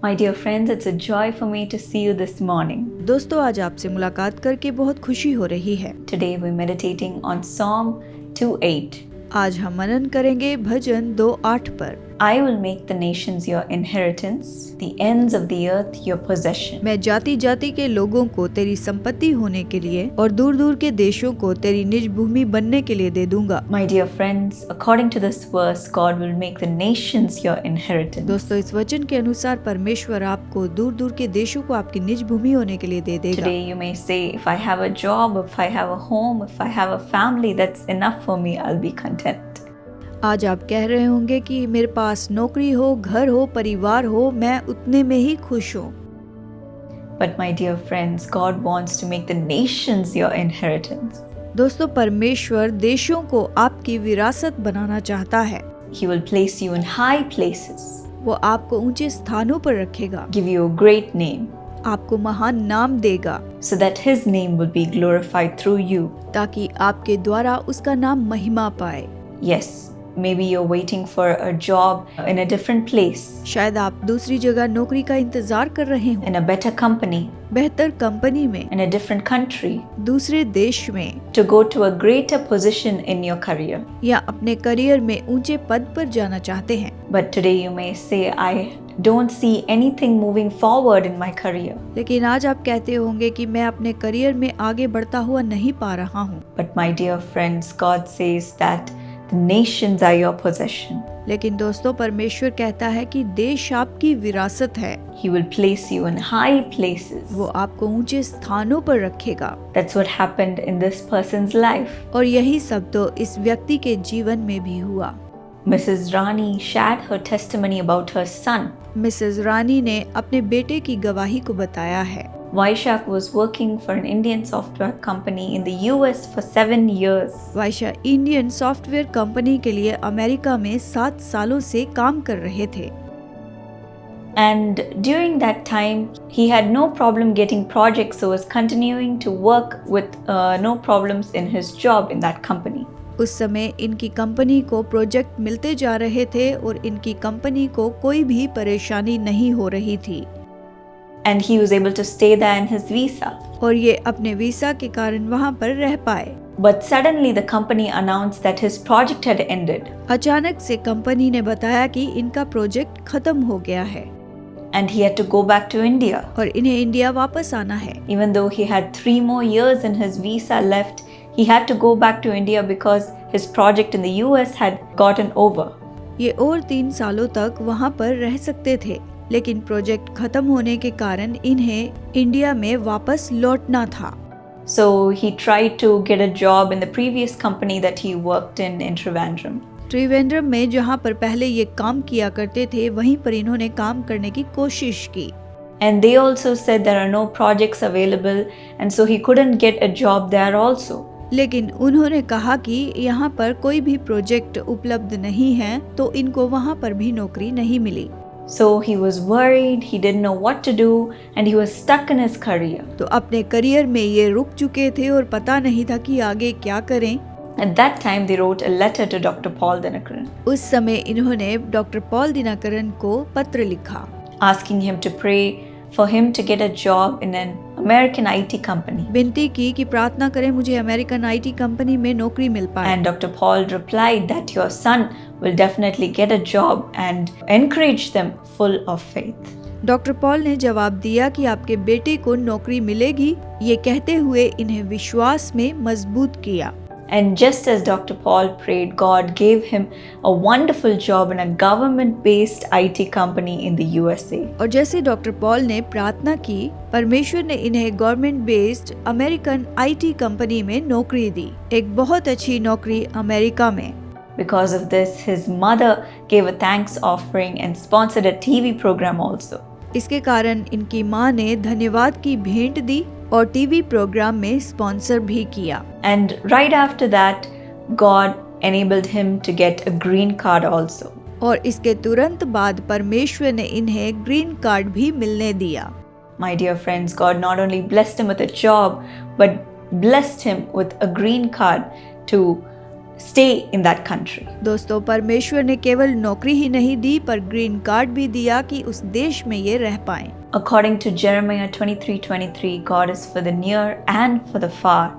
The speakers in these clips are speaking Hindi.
My dear friends, it's a joy for me to see you this morning. दोस्तों, आज आपसे मुलाकात करके बहुत खुशी हो रही है। Today we're meditating on Psalm 2:8. आज हम मनन करेंगे भजन 2:8 पर। I will make the nations your inheritance, the ends of the earth your possession. मैं जाति जाति के लोगों को तेरी संपत्ति होने के लिए और दूर दूर के देशों को तेरी निज भूमि बनने के लिए दे दूंगा। My dear friends, according to this verse, God will make the nations your inheritance. दोस्तों, इस वचन के अनुसार परमेश्वर आपको दूर दूर के देशों को आपकी निज भूमि होने के लिए दे देगा। Today you may say, if I have a job, if I have a home, if I have a family, that's enough for me, I'll be content. आज आप कह रहे होंगे कि मेरे पास नौकरी हो, घर हो, परिवार हो, मैं उतने में ही खुश हूँ। But my dear friends, God wants to make the nations your inheritance. दोस्तों, परमेश्वर देशों को आपकी विरासत बनाना चाहता है। He will place you in high places, वो आपको ऊंचे स्थानों पर रखेगा, give you a great name, आपको महान नाम देगा, so that His name will be glorified through you. ताकि आपके द्वारा उसका नाम महिमा पाए। Yes, maybe you're waiting for a job in a different place, शायद आप दूसरी जगह नौकरी का इंतजार कर रहे हो, in a better company, बेहतर कंपनी में, in a different country, दूसरे देश में, to go to a greater position in your career. या अपने करियर में ऊंचे पद पर जाना चाहते हैं। But today you may say, I don't see anything moving forward in my career. लेकिन आज आप कहते होंगे कि मैं अपने करियर में आगे बढ़ता हुआ नहीं पा रहा हूँ। But my dear friends, God says that the nations are your possession. लेकिन दोस्तों, परमेश्वर कहता है कि देश आपकी विरासत है। He will place you in high places. वो आपको ऊंचे स्थानों पर रखेगा। That's what happened in this person's life. और यही सब तो इस व्यक्ति के जीवन में भी हुआ। Mrs. Rani shared her testimony about her son. Mrs Rani ने अपने बेटे की गवाही को बताया है। Vaishak was working for an Indian software company in the US for 7 years. वायशा इंडियन सॉफ्टवेयर कंपनी के लिए अमेरिका में 7 सालों से काम कर रहे थे। And during that time, he had no problem getting projects, so was continuing to work with no problems in his job in that company. उस समय इनकी कंपनी को प्रोजेक्ट मिलते जा रहे थे और इनकी कंपनी को कोई भी परेशानी नहीं हो रही थी। And he was able to stay there in his visa. और ये अपने वीसा के कारण वहाँ पर रह पाए। But suddenly the company announced that his project had ended. अचानक से कंपनी ने बताया कि इनका प्रोजेक्ट खत्म हो गया है। And he had to go back to India. और इन्हें इंडिया वापस आना है। Even though he had 3 more years in his visa left, he had to go back to India because his project in the US had gotten over. ये और 3 सालों तक वहाँ पर रह सकते थे, लेकिन प्रोजेक्ट खत्म होने के कारण इन्हें इंडिया में वापस लौटना था। So he tried to get a job in the previous company that he worked in Trivandrum. Trivandrum में जहाँ पर पहले ये काम किया करते थे, वहीं पर इन्होंने काम करने की कोशिश की। And they also said there are no projects available, and so he couldn't get a job there also. लेकिन उन्होंने कहा कि यहाँ पर कोई भी प्रोजेक्ट उपलब्ध नहीं है, तो इनको वहाँ पर भी नौकरी नहीं मिली। So he was worried, he didn't know what to do, and he was stuck in his career. तो अपने करियर में ये रुक चुके थे और पता नहीं था कि आगे क्या करें। At that time, they wrote a letter to Dr. Paul Dinakaran, उस समय इन्होंने डॉक्टर पॉल दिनकरन को पत्र लिखा, asking him to pray for him to get a job in an American IT company. विनती की कि प्रार्थना करें मुझे अमेरिकन आईटी कंपनी में नौकरी मिल पाए। And Dr. Paul replied that your son will definitely get a job and encouraged them full of faith. Doctor Paul ने जवाब दिया कि आपके बेटे को नौकरी मिलेगी, ये कहते हुए इन्हें विश्वास में मजबूत किया। And just as Dr. Paul prayed, God gave him a wonderful job in a government-based IT company in the USA. और जैसे डॉक्टर पॉल ने प्रार्थना की, परमेश्वर ने इन्हें government based American IT company में नौकरी दी, एक बहुत अच्छी नौकरी अमेरिका में। Because of this, his mother gave a thanks offering and sponsored a TV program also. इसके कारण इनकी माँ ने धन्यवाद की भेंट दी और टीवी प्रोग्राम में स्पॉन्सर भी किया। And right after that, God enabled him to get a green card also. और इसके तुरंत बाद परमेश्वर ने इन्हें ग्रीन कार्ड भी मिलने दिया। My dear friends, God not only blessed him with a job, but blessed him with a green card to stay in that country. दोस्तों, परमेश्वर ने केवल नौकरी ही नहीं दी पर ग्रीन कार्ड भी दिया कि उस देश में ये रह पाएं। According to Jeremiah 23:23, God is for the near and for the far.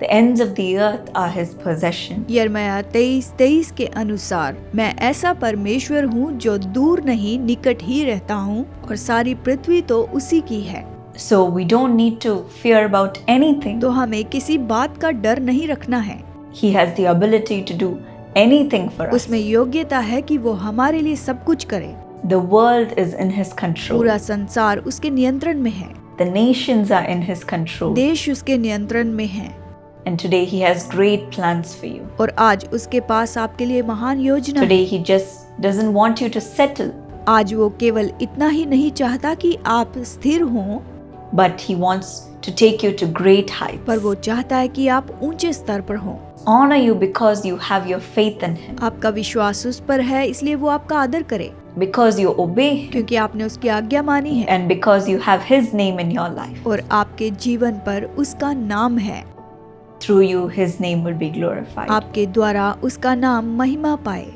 The ends of the earth are His possession. यिर्मयाह 23:23 के अनुसार, मैं ऐसा परमेश्वर हूँ जो दूर नहीं निकट ही रहता हूँ और सारी पृथ्वी तो उसी की है। So we don't need to fear about anything. तो हमें किसी बात का डर नहीं रखना है। He has the ability to do anything for us. उसमें योग्यता है कि वो हमारे लिए सब कुछ करे। The world is in His control. पूरा संसार उसके नियंत्रण में है। The nations are in His control. देश उसके नियंत्रण में है। And today He has great plans for you. और आज उसके पास आपके लिए महान योजना है। Today He just doesn't want you to settle, आज वो केवल इतना ही नहीं चाहता कि आप स्थिर हों, but He wants to take you to great heights. पर वो चाहता है कि आप ऊंचे स्तर पर हों। Honor you because you have your faith in Him, आपका विश्वास उस पर है, इसलिए वो आपका आदर करे, because you obey Him, क्योंकि आपने उसकी आज्ञा मानी है and because you have His name in your life. और आपके जीवन पर उसका नाम है। Through you, His name will be glorified. आपके द्वारा उसका नाम महिमा पाए।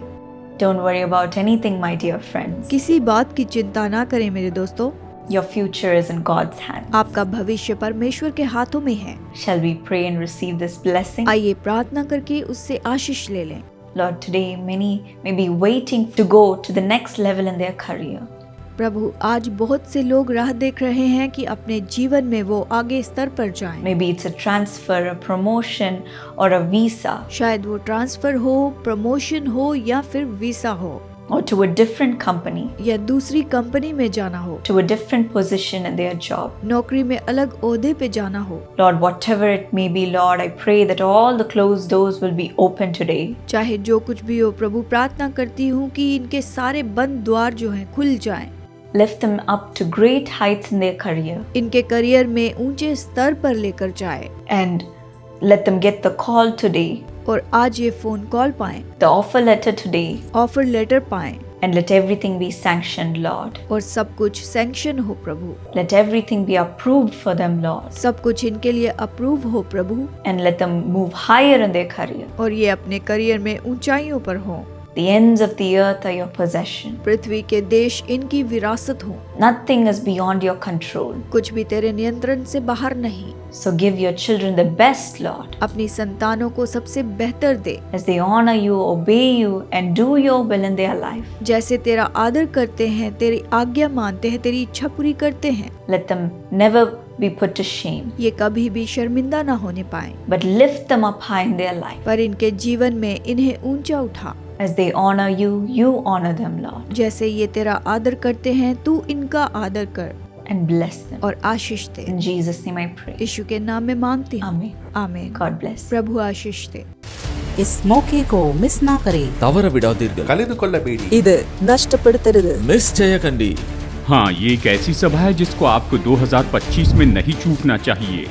Don't worry about anything, my dear friends. किसी बात की चिंता ना करें मेरे दोस्तों। Your future is in God's hands. आपका भविष्य परमेश्वर के हाथों में है। Shall we pray and receive this blessing? आइए प्रार्थना करके उससे आशीष ले लें। Lord, today many may be waiting to go to the next level in their career. प्रभु, आज बहुत से लोग राह देख रहे हैं कि अपने जीवन में वो आगे स्तर पर जाएं। Maybe it's a transfer, a promotion, or a visa, शायद वो ट्रांसफर हो, प्रमोशन हो या फिर वीसा हो, or to a different company, या दूसरी कंपनी में जाना हो, to a different position in their job. नौकरी में अलग ओहदे पे जाना हो। Lord, whatever it may be, Lord, I pray that all the closed doors will be open today. चाहे जो कुछ भी हो प्रभु, प्रार्थना करती हूँ कि इनके सारे बंद द्वार जो हैं खुल जाएं। Lift them up to great heights in their career, इनके करियर में ऊंचे स्तर पर लेकर जाए and let them get the call today, और आज ये फोन कॉल पाएं, the offer letter today, offer letter पाएं and let everything be sanctioned, Lord. और सब कुछ सैंक्शन हो प्रभु। Let everything be approved for them, Lord, सब कुछ इनके लिए अप्रूव हो प्रभु and let them move higher in their career. और ये अपने करियर में ऊंचाइयों पर हों। The ends of the earth are your possession. पृथ्वी के देश इनकी विरासत हो। Nothing is beyond your control. कुछ भी तेरे नियंत्रण से बाहर नहीं। So give your children the best, Lord, अपनी संतानों को सबसे बेहतर दे, as they honor you, obey you, and do your will in their life. जैसे तेरा आदर करते हैं, तेरी आज्ञा मानते हैं, तेरी इच्छा पूरी करते हैं। Let them never be put to shame, ये कभी भी शर्मिंदा ना होने पाए, but lift them up high in their life. पर इनके जीवन में इन्हें ऊंचा उठा। As they honor you, you honor them, Lord, जैसे ये तेरा आदर करते हैं, तू इनका आदर कर and bless them. और आशीष दे। In Jesus' name I pray. यीशु के नाम में मांगती हूँ, Amen. आमीन। God bless. प्रभु आशीष दे। इस मौके को मिस ना करें। ತವರ ಬಿಡಾದಿರ್ಗಲ್ ಕಳೆದುಕೊಳ್ಳಬೇಡಿ. ಇದು ನಷ್ಟಪಡುತ್ತಿರದು ಮಿಸ್ చేయకండి. हाँ, ये एक ऐसी सभा है जिसको आपको 2025 में नहीं चूकना चाहिए।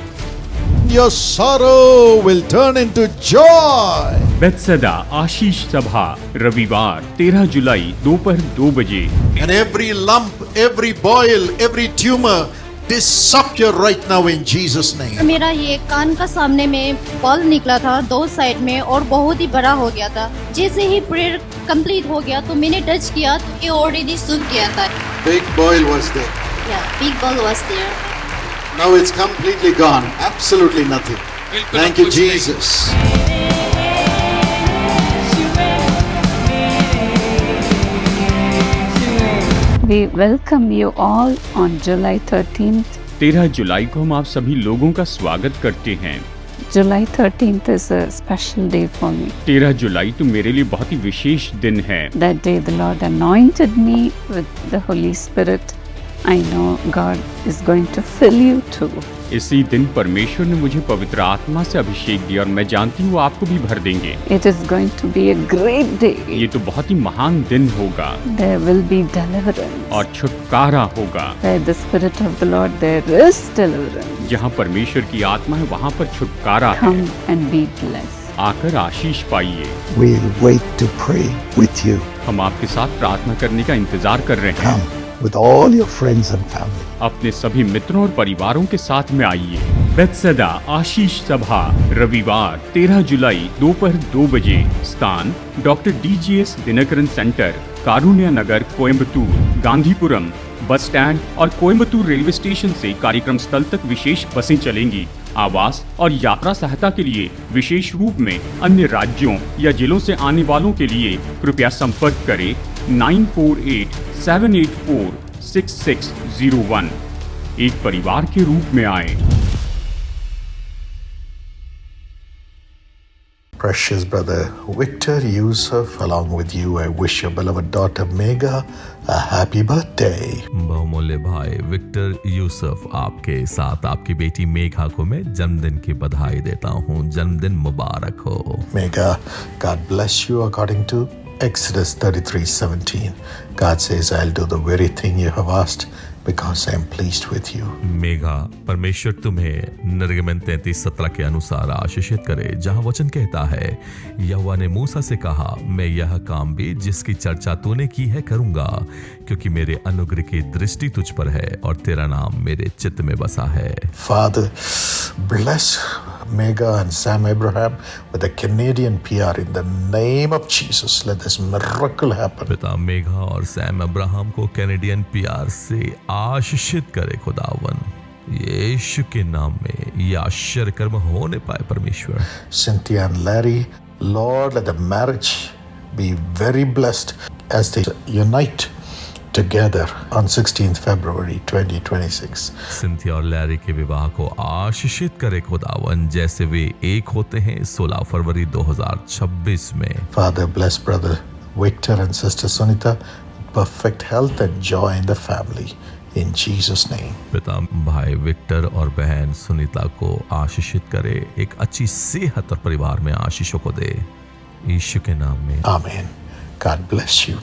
Your sorrow will turn into joy. Bethsaida आशीष सभा, रविवार 13 जुलाई दोपहर 2 बजे। And every lump, every boil, every tumor disappear right now in Jesus' name. मेरा ये कान का सामने में बॉल निकला था 2 साइड में और बहुत ही बड़ा हो गया था। जैसे ही प्रेयर कंप्लीट हो गया तो मैंने टच किया तो ये ऑलरेडी सूख गया था। Big boil was there. Big ball was there. Now it's completely gone. Absolutely nothing. Thank you, Jesus. We welcome you all on July 13th. 13 जुलाई को हम आप सभी लोगों का स्वागत करते हैं। July 13th is a special day for me. 13 जुलाई तो मेरे लिए बहुत ही विशेष दिन है। That day the Lord anointed me with the Holy Spirit. I know God is going to fill you too. इसी दिन परमेश्वर ने मुझे पवित्र आत्मा से अभिषेक दिया और मैं जानती हूँ आपको भी भर देंगे। It is going to be a great day. ये तो बहुत ही महान दिन होगा। There will be deliverance. और छुटकारा होगा। Where the Spirit of the Lord there is deliverance. जहाँ परमेश्वर की आत्मा है वहाँ पर छुटकारा है। Come and be blessed. आकर आशीष पाइए। We'll wait to pray with you. हम आपके साथ प्रार्थना करने का इंतजार कर रहे हैं। Come with all your friends and family. अपने सभी मित्रों और परिवारों के साथ में आइए। बेथसेदा आशीष सभा, रविवार 13 जुलाई दोपहर 2 बजे। स्थान doctor DGS Dinakaran centre, Karunya नगर, कोयम्बतूर। गांधीपुरम बस स्टैंड और कोयम्बतूर रेलवे स्टेशन से कार्यक्रम स्थल तक विशेष बसें चलेंगी। आवास और यात्रा सहायता के लिए विशेष रूप में अन्य राज्यों या जिलों से आने वालों के लिए कृपया संपर्क करें 9487846601। एक परिवार के रूप में आए। Precious brother Victor Yusuf, along with you, I wish your beloved daughter Megha a happy birthday. बहुमूल्य भाई विक्टर यूसुफ, आपके साथ आपकी बेटी मेघा को मैं जन्मदिन की बधाई देता हूँ। जन्मदिन मुबारक हो। Megha, God bless you according to Exodus 33:17. God says, I'll do the very thing you have asked because I am pleased with you. Megha, परमेश्वर तुम्हें निर्गमन 33:17 के अनुसार आशीषित करे, जहाँ वचन कहता है, यहोवा ने मूसा से कहा, मैं यह काम भी जिसकी चर्चा तूने की है करूंगा, क्योंकि मेरे अनुग्रह की दृष्टि तुझ पर है और तेरा नाम मेरे चित्त में बसा है। Father, bless Megha and Sam Abraham with a Canadian PR in the name of Jesus. Let this miracle happen. पिता मेघा और सैम अब्राहम को कैनेडियन PR से आशीषित करे खुदावन, यीशु के नाम में ये आश्चर्य कर्म होने पाए परमेश्वर। Cynthia and Larry, Lord, let the marriage be very blessed as they unite together on 16th February 2026. Cynthia और लैरी के विवाह को आशीषित करे खुदावन, जैसे वे एक होते हैं 16 फरवरी 2026 में। Father, bless brother Victor and sister Sunita with perfect health and joy in the family. In Jesus' name. पिता भाई विक्टर और बहन सुनीता को आशीषित करे, एक अच्छी सेहत और परिवार में आशीषों को दे, यीशु के नाम में। Amen. God bless you.